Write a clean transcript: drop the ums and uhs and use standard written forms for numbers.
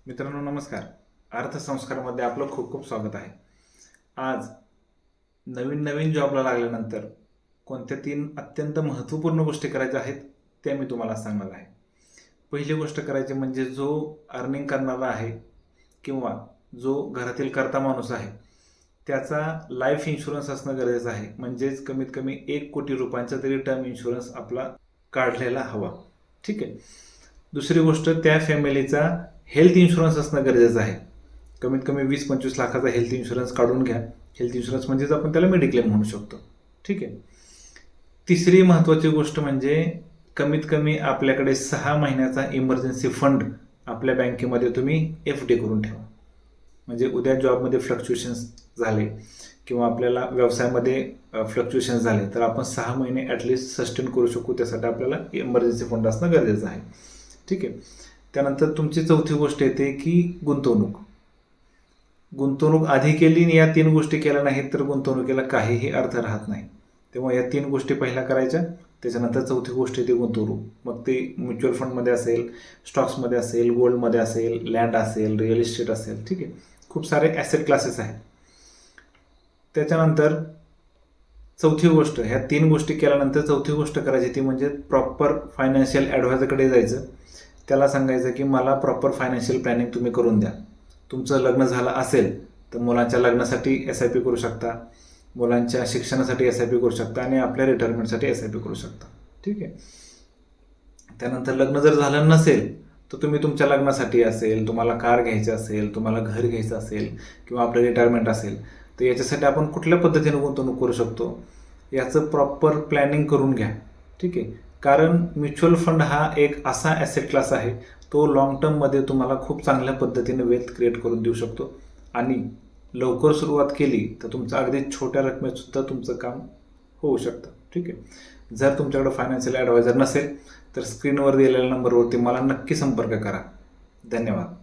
मित्रांनो नमस्कार. अर्थसंस्कारामध्ये आपलं खूप खूप स्वागत आहे. आज नवीन नवीन जॉबला लागल्यानंतर कोणत्या 3 अत्यंत महत्त्वपूर्ण गोष्टी करायच्या आहेत त्या मी तुम्हाला सांगणार आहे. पहिली गोष्ट करायची म्हणजे जो अर्निंग करणारा आहे किंवा जो घरातील कर्ता माणूस आहे त्याचा लाईफ इन्शुरन्स असणं गरजेचं आहे. म्हणजेच कमीत कमी 1 कोटी रुपयांचा तरी टर्म इन्शुरन्स आपला काढलेला हवा. ठीक आहे. दुसरी गोष्ट त्या फॅमिलीचा हेल्थ इन्शुरन्स असणं गरजेचं आहे. कमीत कमी 20-25 लाखाचा हेल्थ इन्शुरन्स काढून घ्या. हेल्थ इन्शुरन्स म्हणजेच आपण त्याला मेडिक्लेम म्हणू शकतो. ठीक आहे. तिसरी महत्त्वाची गोष्ट म्हणजे कमीत कमी आपल्याकडे 6 महिन्याचा इमर्जन्सी फंड आपल्या बँकेमध्ये तुम्ही FD करून ठेवा. म्हणजे उद्या जॉबमध्ये फ्लक्च्युएशन्स झाले किंवा आपल्याला व्यवसायामध्ये फ्लक्च्युएशन्स झाले तर आपण 6 महिने ॲटलिस्ट सस्टेन करू शकू. त्यासाठी आपल्याला इमर्जन्सी फंड असणं गरजेचं आहे. ठीक आहे. त्यानंतर तुमची चौथी गोष्ट येते की गुंतवणूक. गुंतवणूक आधी केली आणि या 3 गोष्टी केल्या नाहीत तर गुंतवणुकीला काहीही अर्थ राहत नाही. तेव्हा या 3 गोष्टी पहिल्या करायच्या. त्याच्यानंतर चौथी गोष्ट येते गुंतवणूक. मग ते म्युच्युअल फंडमध्ये असेल, स्टॉक्समध्ये असेल, गोल्डमध्ये असेल, लँड असेल, रिअल इस्टेट असेल. ठीक आहे. खूप सारे ॲसेट क्लासेस आहेत. त्याच्यानंतर चौथी गोष्ट, ह्या 3 गोष्टी केल्यानंतर चौथी गोष्ट करायची ती म्हणजे प्रॉपर फायनान्शियल ॲडवायझरकडे जायचं. त्याला सांगायचं की मला प्रॉपर फायनान्शियल प्लॅनिंग तुम्ही करून द्या. तुमचं लग्न झालं असेल तर मुलांच्या लग्नासाठी SIP करू शकता, मुलांच्या शिक्षणासाठी SIP करू शकता आणि आपल्या रिटायरमेंटसाठी SIP करू शकता. ठीक आहे. त्यानंतर लग्न जर झालं नसेल तर तुम्ही तुमच्या लग्नासाठी असेल, तुम्हाला कार घ्यायची असेल, तुम्हाला घर घ्यायचं असेल किंवा आपलं रिटायरमेंट असेल तर याच्यासाठी आपण कुठल्या पद्धतीने गुंतवणूक करू शकतो याचं प्रॉपर प्लॅनिंग करून घ्या. ठीक आहे. कारण म्युच्युअल फंड हा एक असा ॲसेट क्लास आहे तो लॉंग टर्ममध्ये तुम्हाला खूप चांगल्या पद्धतीने वेल्थ क्रिएट करून देऊ शकतो आणि लवकर सुरुवात केली तर तुमचं अगदी छोट्या रकमेत सुद्धा तुमचं काम होऊ शकतं. ठीक आहे. जर तुमच्याकडे फायनान्शियल ॲडवायझर नसेल तर स्क्रीनवर दिलेल्या नंबरवरती मला नक्की संपर्क करा. धन्यवाद.